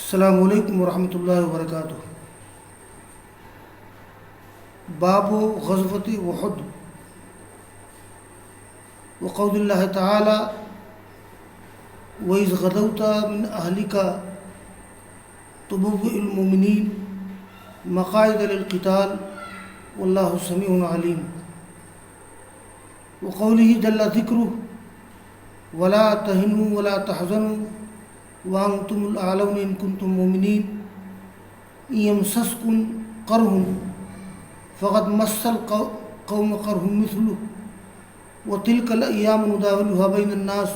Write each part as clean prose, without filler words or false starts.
السلام علیکم ورحمۃ اللہ وبرکاتہ۔ باب غزوۃ احد وقول اللہ تعالی وَإِذْ غَدَوْتَ مِنْ أَهْلِكَ تُبَوِّئُ الْمُؤْمِنِينَ مَقَاعِدَ لِلْقِتَالِ وَاللَّهُ سَمِيعٌ عَلِيمٌ۔ وقوله جل ذكره ولا تهنوا ولا تحزنوا وأنتم الأعلون إن كنتم مؤمنين إن يمسسكم قرح فقد مس القوم قرح مثله وتلك الأيام نداولها بين الناس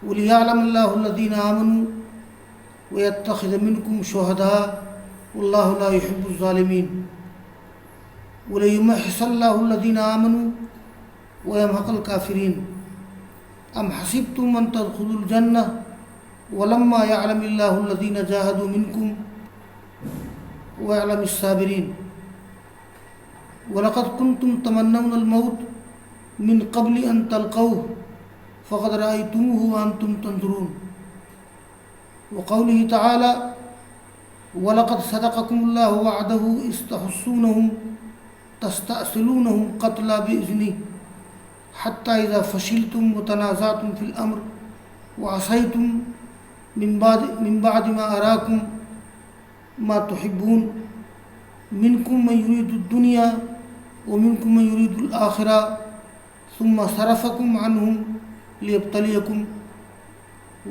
وليعلم الله الذين آمنوا ويتخذ منكم شهداء والله لا يحب الظالمين وليمحص الله الذين آمنوا ويمحق الكافرين أم حسبتم أن تدخلوا الجنة ولما يعلم الله الذين جاهدوا منكم ويعلم الصابرين ولقد كنتم تمنون الموت من قبل أن تلقوه فقد رأيتموه وأنتم تنظرون۔ وقوله تعالى ولقد صدقكم الله وعده إذ تحسونهم تستأصلونهم قتلا بإذنه حتى إذا فشلتم وتنازعتم في الأمر وعصيتم من بعد ما أراكم ما تحبون منكم من يريد الدنيا ومنكم من يريد الآخرة ثم صرفكم عنهم ليبتليكم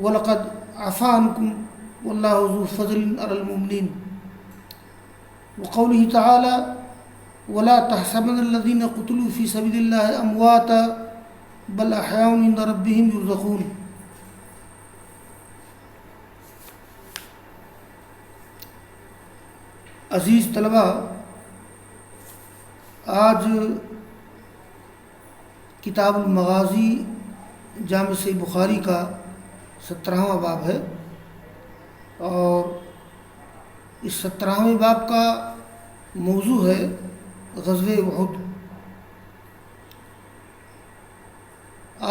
ولقد عفا عنكم والله ذو فضل على المؤمنين۔ وقوله تعالى ولا تحسبن الذين قتلوا في سبيل الله أمواتا بل أحياء عند ربهم يرزقون۔ عزیز طلبہ، آج کتاب المغازی جامع صحیح بخاری کا 17واں باب ہے، اور اس 17ویں باب کا موضوع ہے غزوہ احد۔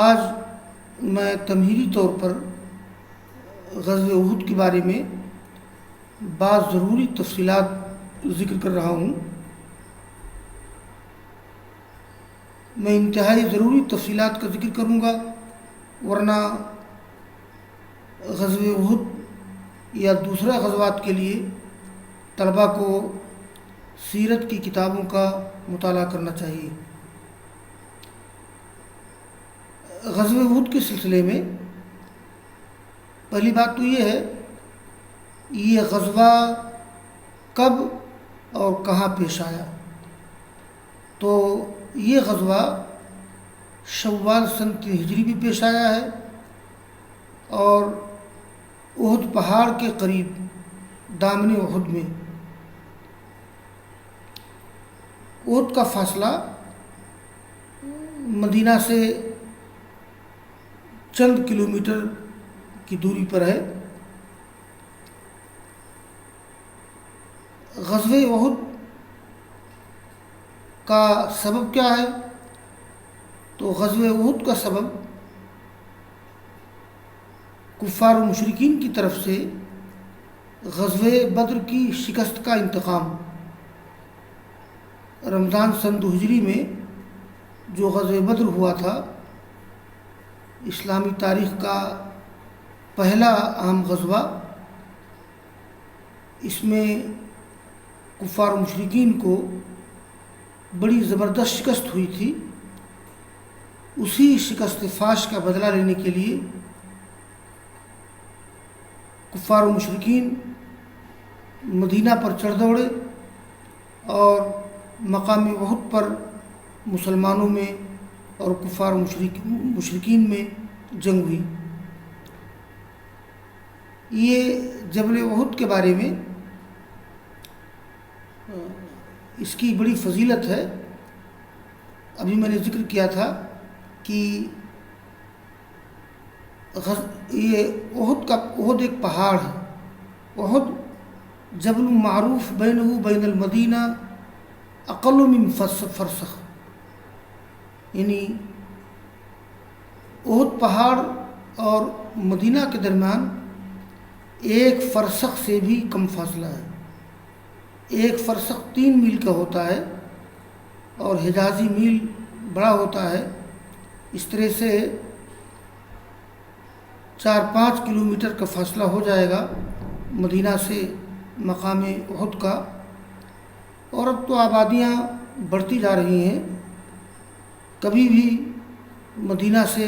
آج میں تمہیدی طور پر غزوہ احد کے بارے میں بعض ضروری تفصیلات ذکر کر رہا ہوں۔ میں انتہائی ضروری تفصیلات کا ذکر کروں گا، ورنہ غزوہ احد یا دوسرے غزوات کے لیے طلباء کو سیرت کی کتابوں کا مطالعہ کرنا چاہیے۔ غزوہ احد کے سلسلے میں پہلی بات تو یہ ہے، یہ غزوہ کب اور کہاں پیش آیا؟ تو یہ غزوہ شوال سن 3 ہجری بھی پیش آیا ہے، اور احد پہاڑ کے قریب دامن احد میں۔ احد کا فاصلہ مدینہ سے چند کلومیٹر کی دوری پر ہے۔ غزوہ احد کا سبب کیا ہے؟ تو غزوہ احد کا سبب کفار و مشرکین کی طرف سے غزوہ بدر کی شکست کا انتقام۔ رمضان سن 2 ہجری میں جو غزوہ بدر ہوا تھا، اسلامی تاریخ کا پہلا اہم غزوہ، اس میں کفار و مشرکین کو بڑی زبردست شکست ہوئی تھی۔ اسی شکست فاش کا بدلہ لینے کے لیے کفار و مشرکین مدینہ پر چڑھ دوڑے، اور مقام احد پر مسلمانوں میں اور کفار و مشرکین میں جنگ ہوئی۔ یہ جبل احد کے بارے میں اس کی بڑی فضیلت ہے۔ ابھی میں نے ذکر کیا تھا کہ یہ احد ایک پہاڑ ہے۔ احد جبل معروف بینہ بین المدینہ اقل من فرسخ، یعنی احد پہاڑ اور مدینہ کے درمیان ایک فرسخ سے بھی کم فاصلہ ہے. ایک فرسخ 3 میل کا ہوتا ہے اور حجازی میل بڑا ہوتا ہے. اس طرح سے 4-5 کلومیٹر کا فاصلہ ہو جائے گا مدینہ سے مقام احد کا. اور اب تو آبادیاں بڑھتی جا رہی ہیں. کبھی بھی مدینہ سے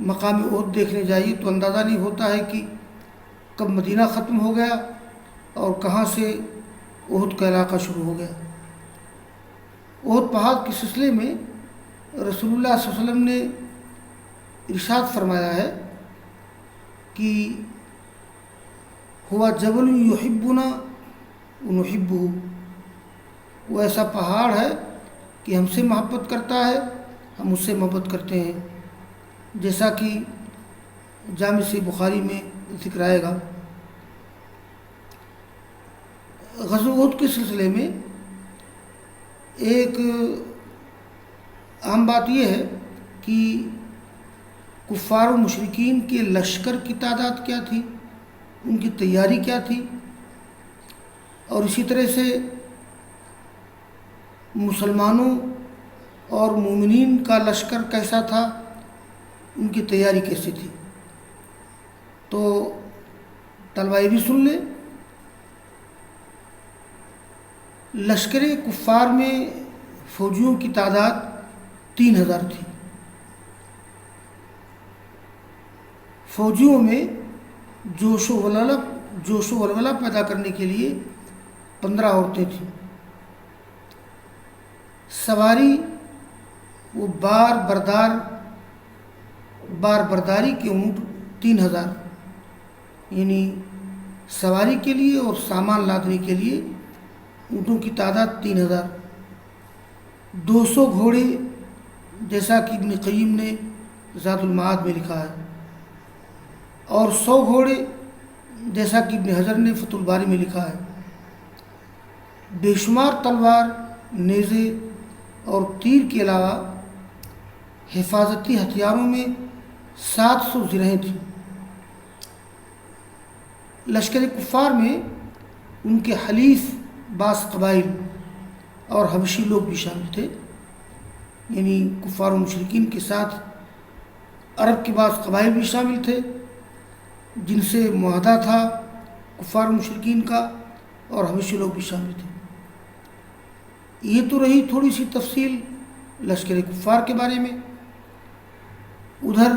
مقام احد دیکھنے جائیے تو اندازہ نہیں ہوتا ہے کہ کب مدینہ ختم ہو گیا اور کہاں سے احد کا علاقہ شروع ہو گیا. احد پہاڑ کے سلسلے میں رسول اللہ صلی اللہ علیہ وسلم نے ارشاد فرمایا ہے کہ ہوا جبل یحبنا ونحبہ، وہ ایسا پہاڑ ہے کہ ہم سے محبت کرتا ہے، ہم اس سے محبت کرتے ہیں، جیسا کہ جامع صحیح بخاری میں ذکر آئے گا. غزوہ احد کے سلسلے میں ایک عام بات یہ ہے کہ کفار و مشرکین کے لشکر کی تعداد کیا تھی، ان کی تیاری کیا تھی، اور اسی طرح سے مسلمانوں اور مومنین کا لشکر کیسا تھا، ان کی تیاری کیسی تھی. تو طلبہ یہ بھی سن لیں، لشکر کفار میں فوجیوں کی تعداد 3000 تھی. فوجیوں میں جوش و ولولہ پیدا کرنے کے لیے 15 عورتیں تھیں. سواری وہ بار برداری کے اونٹ 3000، یعنی سواری کے لیے اور سامان لادنے کے لیے اونٹوں کی تعداد 3000. 200 گھوڑے جیسا کہ ابن قیم نے زاد المعاد میں لکھا ہے، اور 100 گھوڑے جیسا کہ ابن حجر نے فتح الباری میں لکھا ہے. بے شمار تلوار، نیزے اور تیر کے علاوہ حفاظتی ہتھیاروں میں 700 زرہیں تھیں. لشکر کفار میں ان کے حلیف بعض قبائل اور حبشی لوگ بھی شامل تھے، یعنی کفار و مشرکین کے ساتھ عرب کے بعض قبائل بھی شامل تھے جن سے معاہدہ تھا کفار و مشرکین کا، اور حبشی لوگ بھی شامل تھے. یہ تو رہی تھوڑی سی تفصیل لشکر کفار کے بارے میں. ادھر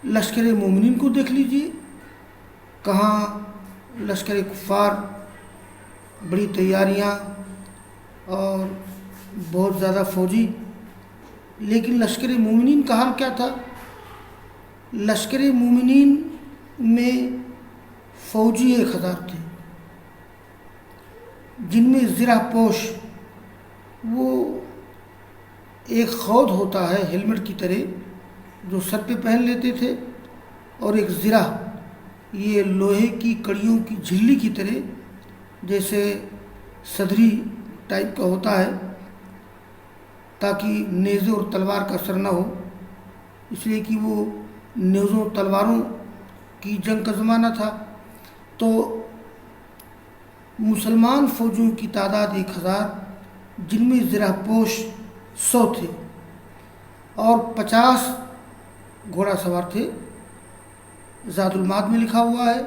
لشکر مومنین کو دیکھ لیجئے، کہاں لشکر کفار بڑی تیاریاں اور بہت زیادہ فوجی، لیکن لشکر مومنین کا حال کیا تھا؟ لشکر مومنین میں فوجی 1000 تھے، جن میں زرہ پوش، وہ ایک خود ہوتا ہے ہیلمٹ کی طرح جو سر پہ پہن لیتے تھے، اور ایک زرہ، یہ لوہے کی کڑیوں کی جھلی کی طرح جیسے صدری ٹائپ کا ہوتا ہے، تاکہ نیزے اور تلوار کا اثر نہ ہو، اس لیے کہ وہ نیزوں تلواروں کی جنگ کا زمانہ تھا. تو مسلمان فوجیوں کی تعداد 1000، جن میں زرہ پوش 100 تھے اور 50 گھوڑا سوار تھے. زاد المعاد میں لکھا ہوا ہے،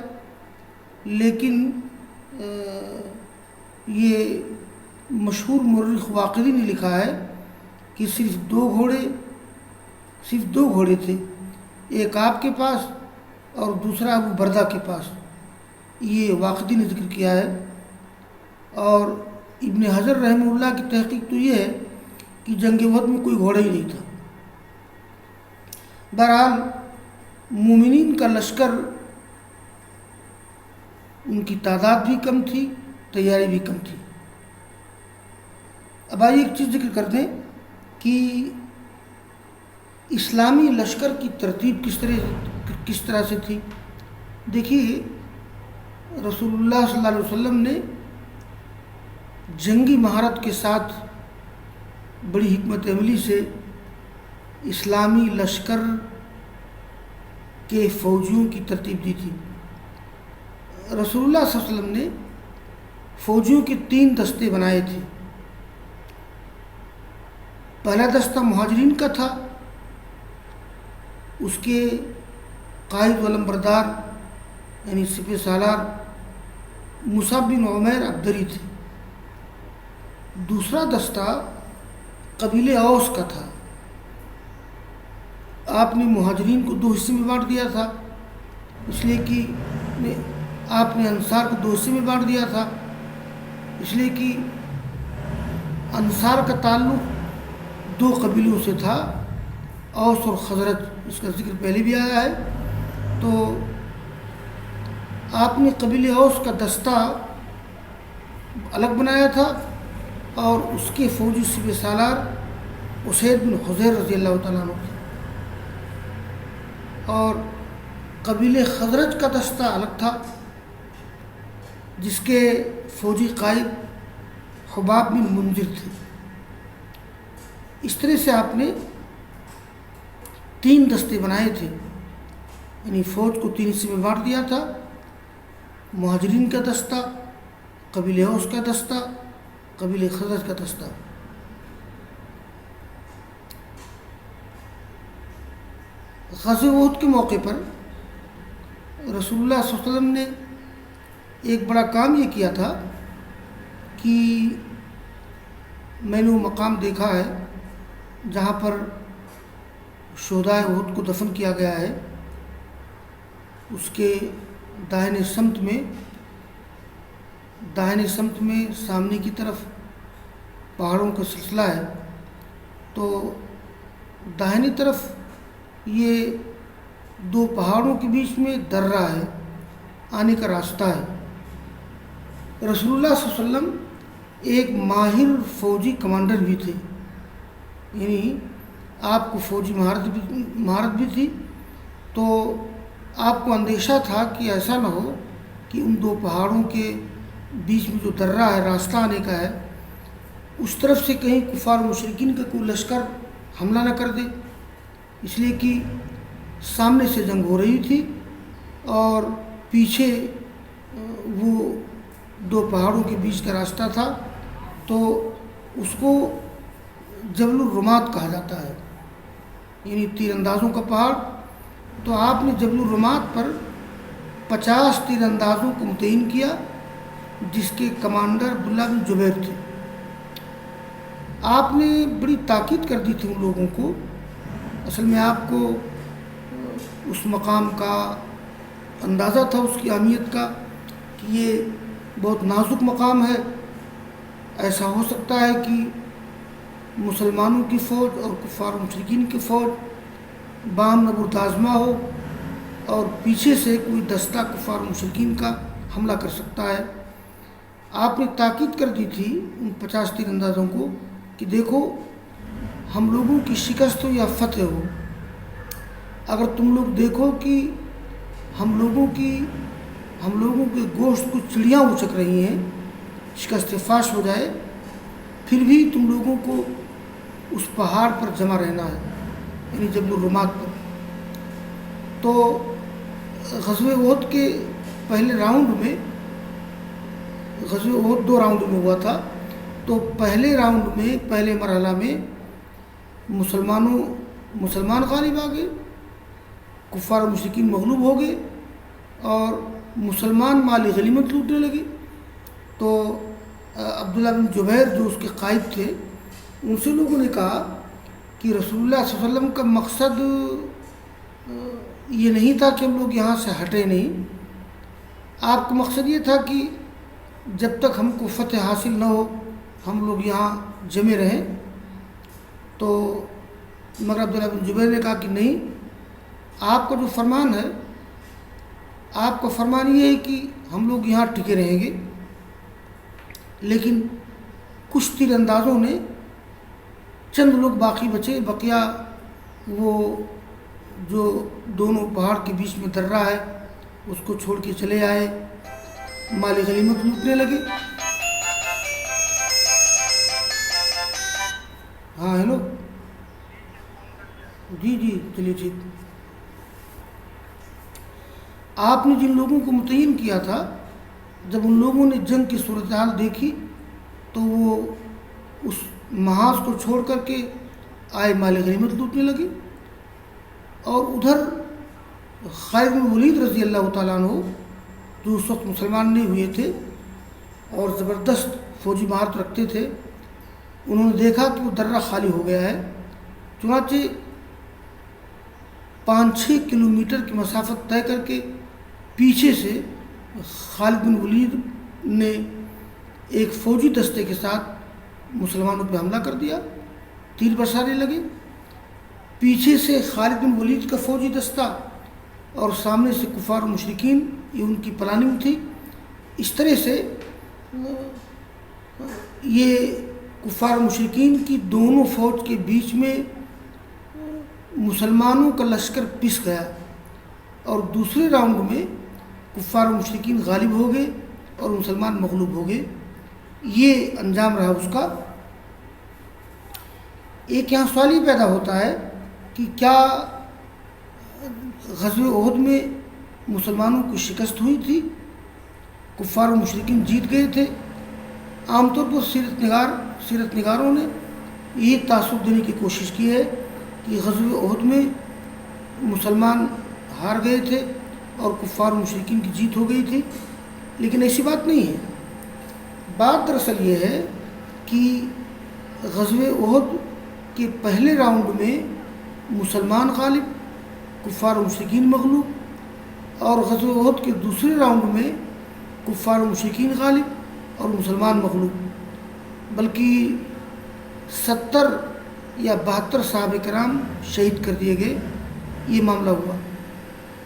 لیکن یہ مشہور مورخ واقدی نے لکھا ہے کہ صرف 2 گھوڑے تھے، ایک آپ کے پاس اور دوسرا ابو بردہ کے پاس. یہ واقدی نے ذکر کیا ہے. اور ابن حجر رحمہ اللہ کی تحقیق تو یہ ہے کہ جنگ احد میں کوئی گھوڑا ہی نہیں تھا. بہرحال مومنین کا لشکر، ان کی تعداد بھی کم تھی، تیاری بھی کم تھی. اب آئیے ایک چیز ذکر کر دیں کہ اسلامی لشکر کی ترتیب کس طرح سے تھی. دیکھیے، رسول اللہ صلی اللہ علیہ وسلم نے جنگی مہارت کے ساتھ بڑی حکمت عملی سے اسلامی لشکر کے فوجیوں کی ترتیب دی تھی۔ رسول اللہ صلی اللہ علیہ وسلم نے فوجیوں کے 3 دستے بنائے تھے۔ پہلا دستہ مہاجرین کا تھا، اس کے قائد و علمبردار یعنی سپہ سالار مصعب بن عمیر عبدری تھے۔ دوسرا دستہ قبیلے اوس کا تھا۔ آپ نے مہاجرین کو 2 حصے میں بانٹ دیا تھا، اس لیے کہ آپ نے انصار کو 2 حصے میں بانٹ دیا تھا، اس لیے کہ انصار کا تعلق 2 قبیلوں سے تھا، اوس اور خزرج، اس کا ذکر پہلے بھی آیا ہے۔ تو آپ نے قبیلے اوس کا دستہ الگ بنایا تھا اور اس کے فوجی سپہ سالار اسید بن حضیر رضی اللہ تعالیٰ عنہ تھے، اور قبیلے خزرج کا دستہ الگ تھا جس کے فوجی قائد حباب بن منذر تھے۔ اس طرح سے آپ نے 3 دستے بنائے تھے، یعنی فوج کو 3 حصے میں بانٹ دیا تھا، مہاجرین کا دستہ، قبیلے اوس کا دستہ، قبیلے خزرج کا دستہ۔ غزوہ احد کے موقع پر رسول اللہ صلی اللہ علیہ وسلم نے ایک بڑا کام یہ کیا تھا کہ میں نے وہ مقام دیکھا ہے جہاں پر شہدائے احد کو دفن کیا گیا ہے، اس کے داہنے سمت میں سامنے کی طرف پہاڑوں کا سلسلہ ہے، تو داہنی طرف یہ 2 پہاڑوں کے بیچ میں درہ ہے، آنے کا راستہ ہے۔ رسول اللہ صلی اللہ علیہ وسلم ایک ماہر فوجی کمانڈر بھی تھے، یعنی آپ کو فوجی مہارت بھی تھی، تو آپ کو اندیشہ تھا کہ ایسا نہ ہو کہ ان 2 پہاڑوں کے بیچ میں جو درہ ہے، راستہ آنے کا ہے، اس طرف سے کہیں کفار و مشرکین کا کوئی لشکر حملہ نہ کر دے، اس لیے کہ سامنے سے جنگ ہو رہی تھی اور پیچھے وہ 2 پہاڑوں کے بیچ کا راستہ تھا، تو اس کو جبل الرمات کہا جاتا ہے، یعنی تیر اندازوں کا پہاڑ۔ تو آپ نے جبل الرمات پر 50 تیر اندازوں کو متعین کیا، جس کے کمانڈر عبداللہ بن جبیر تھے۔ آپ نے بڑی تاکید کر دی تھی ان لوگوں کو، اصل میں آپ کو اس مقام کا اندازہ تھا، اس کی اہمیت کا، کہ یہ بہت نازک مقام ہے، ایسا ہو سکتا ہے کہ مسلمانوں کی فوج اور کفار و مشرکین کی فوج باہم نبردآزما ہو اور پیچھے سے کوئی دستہ کفار و مشرکین کا حملہ کر سکتا ہے۔ آپ نے تاکید کر دی تھی ان 50 تیر اندازوں کو کہ دیکھو، ہم لوگوں کی شکست ہو یا فتح ہو، اگر تم لوگ دیکھو کہ ہم لوگوں کے گوشت کو چڑیاں اچک رہی ہیں، شکست فاش ہو جائے، پھر بھی تم لوگوں کو اس پہاڑ پر جمع رہنا ہے، یعنی جبل الرمات پر۔ تو غزوہ احد کے پہلے راؤنڈ میں، غزوہ احد 2 راؤنڈ میں ہوا تھا، تو پہلے راؤنڈ میں، پہلے مرحلہ میں مسلمان غالب آ گئے، کفار و مشرکین مغلوب ہو گئے اور مسلمان مال غنیمت لوٹنے لگے۔ تو عبداللہ بن جبیر جو اس کے قائد تھے، ان سے لوگوں نے کہا کہ رسول اللہ صلی اللہ علیہ وسلم کا مقصد یہ نہیں تھا کہ ہم لوگ یہاں سے ہٹے نہیں، آپ کا مقصد یہ تھا کہ جب تک ہم کو فتح حاصل نہ ہو ہم لوگ یہاں جمے رہیں۔ تو مگر عبداللہ بن جبیر نے کہا کہ نہیں، آپ کا جو فرمان ہے، آپ کا فرمان یہ ہے کہ ہم لوگ یہاں ٹکے رہیں گے، لیکن کچھ تیر اندازوں نے، چند لوگ باقی بچے، بقیہ وہ جو دونوں پہاڑ کے بیچ میں درہ ہے اس کو چھوڑ کے چلے آئے، مال غنیمت لوٹنے لگے۔ ہاں ہیلو، جی چلیے ٹھیک۔ آپ نے جن لوگوں کو متعین کیا تھا، جب ان لوگوں نے جنگ کی صورتحال دیکھی تو وہ اس محاذ کو چھوڑ کر کے آئے مال غنیمت لوٹنے لگے، اور ادھر خالد بن ولید رضی اللہ تعالیٰ عنہ جو اس وقت مسلمان نہیں ہوئے تھے اور زبردست فوجی مہارت رکھتے تھے، انہوں نے دیکھا کہ وہ درہ خالی ہو گیا ہے، چنانچہ 5-6 کلومیٹر کی مسافت طے کر کے پیچھے سے خالد بن ولید نے ایک فوجی دستے کے ساتھ مسلمانوں پہ حملہ کر دیا، تیر برسانے لگے۔ پیچھے سے خالد بن ولید کا فوجی دستہ اور سامنے سے کفار و مشرکین، یہ ان کی پلاننگ تھی۔ اس طرح سے یہ کفار و مشرکین کی دونوں فوج کے بیچ میں مسلمانوں کا لشکر پس گیا، اور دوسرے راؤنڈ میں کفار و مشرکین غالب ہو گئے اور مسلمان مغلوب ہو گئے۔ یہ انجام رہا اس کا۔ ایک یہاں سوال یہ پیدا ہوتا ہے کہ کیا غزوہ احد میں مسلمانوں کی شکست ہوئی تھی، کفار و مشرکین جیت گئے تھے؟ عام طور پر سیرت نگاروں نے یہ تعصب دینے کی کوشش کی ہے کہ غزوہ احد میں مسلمان ہار گئے تھے اور کفار و مشرکین کی جیت ہو گئی تھی، لیکن ایسی بات نہیں ہے۔ بات دراصل یہ ہے کہ غزوہ احد کے پہلے راؤنڈ میں مسلمان غالب، کفار و مشرکین مغلوب، اور غزوہ احد کے دوسرے راؤنڈ میں کفار و مشرکین غالب اور مسلمان مغلوب، بلکہ 70 یا 72 صحابہ کرام شہید کر دیے گئے، یہ معاملہ ہوا۔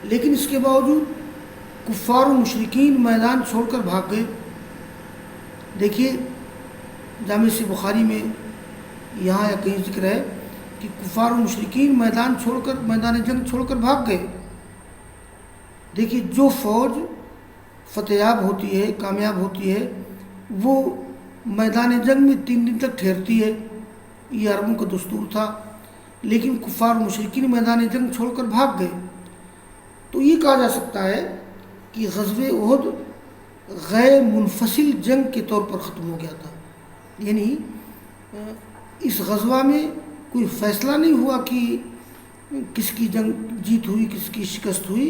لیکن اس کے باوجود کفار و مشرکین میدان چھوڑ کر بھاگ گئے۔ دیکھیے جامع صحیح بخاری میں یہاں یا کہیں ذکر ہے کہ کفار و مشرکین میدان جنگ چھوڑ کر بھاگ گئے۔ دیکھیے جو فوج فتح یاب ہوتی ہے، کامیاب ہوتی ہے، وہ میدان جنگ میں 3 دن تک ٹھہرتی ہے، یہ عربوں کا دستور تھا، لیکن کفار و مشرکین میدان جنگ چھوڑ کر بھاگ گئے۔ تو یہ کہا جا سکتا ہے کہ غزوہ احد غیر منفصل جنگ کے طور پر ختم ہو گیا تھا، یعنی اس غزوہ میں کوئی فیصلہ نہیں ہوا کہ کس کی جنگ جیت ہوئی کس کی شکست ہوئی،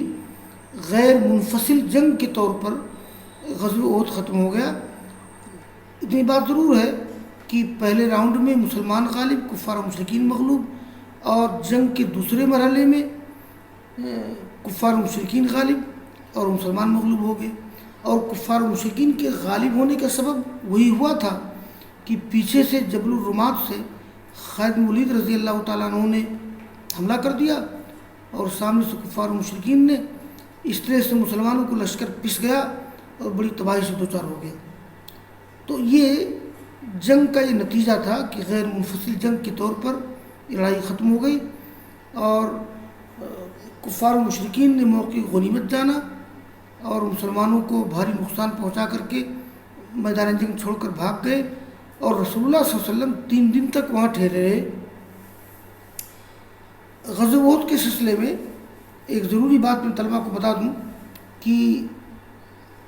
غیر منفصل جنگ کے طور پر غزوہ احد ختم ہو گیا۔ اتنی بات ضرور ہے کہ پہلے راؤنڈ میں مسلمان غالب، کفار و مشرکین مغلوب، اور جنگ کے دوسرے مرحلے میں کفار و مشرکین غالب اور مسلمان مغلوب ہو گئے۔ اور کفار و مشرکین کے غالب ہونے کا سبب وہی ہوا تھا کہ پیچھے سے جبل الرمات سے خالد بن ولید رضی اللہ تعالیٰ عنہ نے حملہ کر دیا، اور سامنے سے کفار و مشرکین نے، اس طرح سے مسلمانوں کو لشکر پس گیا اور بڑی تباہی سے دوچار ہو گیا۔ تو یہ جنگ کا یہ نتیجہ تھا کہ غیر منفصل جنگ کے طور پر یہ لڑائی ختم ہو گئی، اور کفار و مشرکین نے موقع غنیمت جانا اور مسلمانوں کو بھاری نقصان پہنچا کر کے میدان جنگ چھوڑ کر بھاگ گئے، اور رسول اللہ صلی اللہ علیہ وسلم 3 دن تک وہاں ٹھہرے رہے۔ غزوہ احد کے سلسلے میں ایک ضروری بات میں طلبہ کو بتا دوں کہ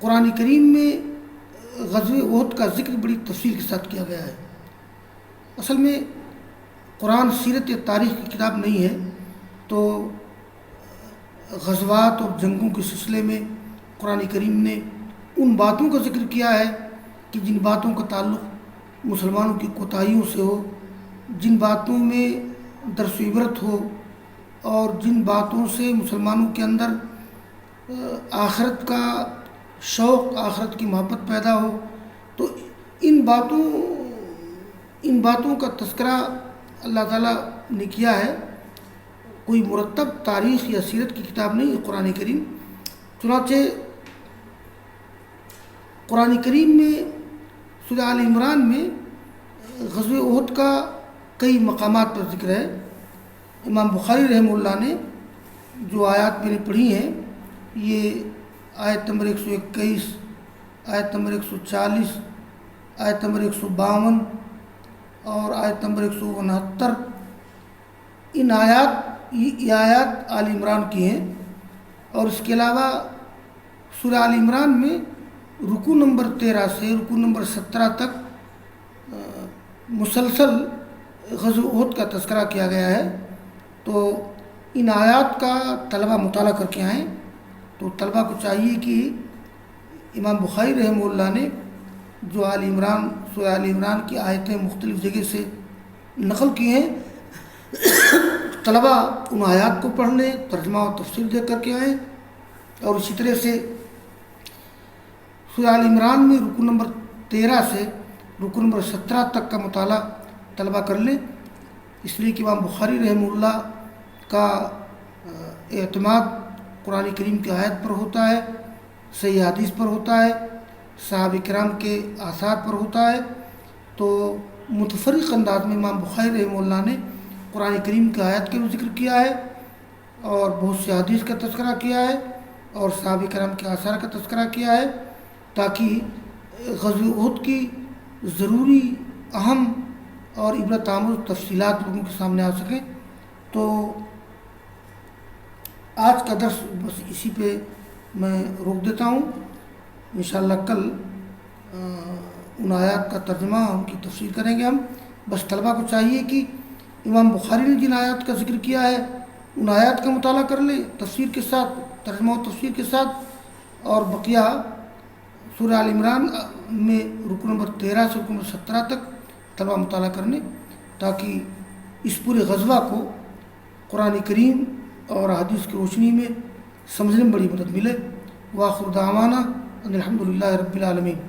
قرآن کریم میں غزوہ احد کا ذکر بڑی تفصیل کے ساتھ کیا گیا ہے۔ اصل میں قرآن سیرت یا تاریخ کی کتاب نہیں ہے، تو غزوات اور جنگوں کے سلسلے میں قرآن کریم نے ان باتوں کا ذکر کیا ہے کہ جن باتوں کا تعلق مسلمانوں کی کوتاہیوں سے ہو، جن باتوں میں درس و عبرت ہو، اور جن باتوں سے مسلمانوں کے اندر آخرت کا شوق، آخرت کی محبت پیدا ہو۔ تو ان باتوں کا تذکرہ اللہ تعالیٰ نے کیا ہے، کوئی مرتب تاریخ یا سیرت کی کتاب نہیں ہے قرآن کریم۔ چنانچہ قرآن کریم میں سورہ آل عمران میں غزوہ احد کا کئی مقامات پر ذکر ہے۔ امام بخاری رحمہ اللہ نے جو آیات میں نے پڑھی ہیں، یہ آیت نمبر 121، آیت نمبر 140، آیت نمبر 152 اور آیت نمبر 169، یہ آیات آل عمران کی ہیں، اور اس کے علاوہ سورہ آل عمران میں رکوع نمبر 13 سے رکوع نمبر 17 تک مسلسل غزوہ احد کا تذکرہ کیا گیا ہے. تو ان آیات کا طلبہ مطالعہ کر کے آئیں. تو طلبہ کو چاہیے کہ امام بخاری رحمہ اللہ نے جو سورہ آل عمران کی آیتیں مختلف جگہ سے نقل کی ہیں، طلبہ ان آیات کو پڑھ لیں، ترجمہ و تفسیر دیکھ کر کے آئیں. اور اسی طرح سے سورہ آل عمران میں رکوع نمبر 13 سے رکوع نمبر 17 تک کا مطالعہ طلبہ کر لیں. اس لیے کہ امام بخاری رحمہ اللہ کا اعتماد قرآن کریم کی آیت پر ہوتا ہے، صحیح حدیث پر ہوتا ہے، صحابہ کرام کے آثار پر ہوتا ہے. تو متفرق انداز میں امام بخاری رحمہ اللہ نے قرآن کریم کی آیت کا بھی ذکر کیا ہے اور بہت سے حدیث کا تذکرہ کیا ہے اور صحابہ کرام کے آثار کا تذکرہ کیا ہے، تاکہ غزوہ احد کی ضروری اہم اور عبرت آموز تفصیلات لوگوں کے سامنے آ سکیں. تو آج کا درس بس اسی پہ میں روک دیتا ہوں. انشاءاللہ کل ان آیات کا ترجمہ ان کی تفسیر کریں گے ہم. بس طلبہ کو چاہیے کہ امام بخاری نے جن آیات کا ذکر کیا ہے ان آیات کا مطالعہ کر لیں تفسیر کے ساتھ، ترجمہ و تفسیر کے ساتھ. اور بقیہ سورہ آل عمران میں رکوع نمبر 13 سے رکوع نمبر 17 تک طلبہ مطالعہ کرنے، تاکہ اس پورے غزوہ کو قرآن کریم اور حدیث کی روشنی میں سمجھنے میں بڑی مدد ملے. وآخر دعوانا ان الحمد للہ رب العالمین.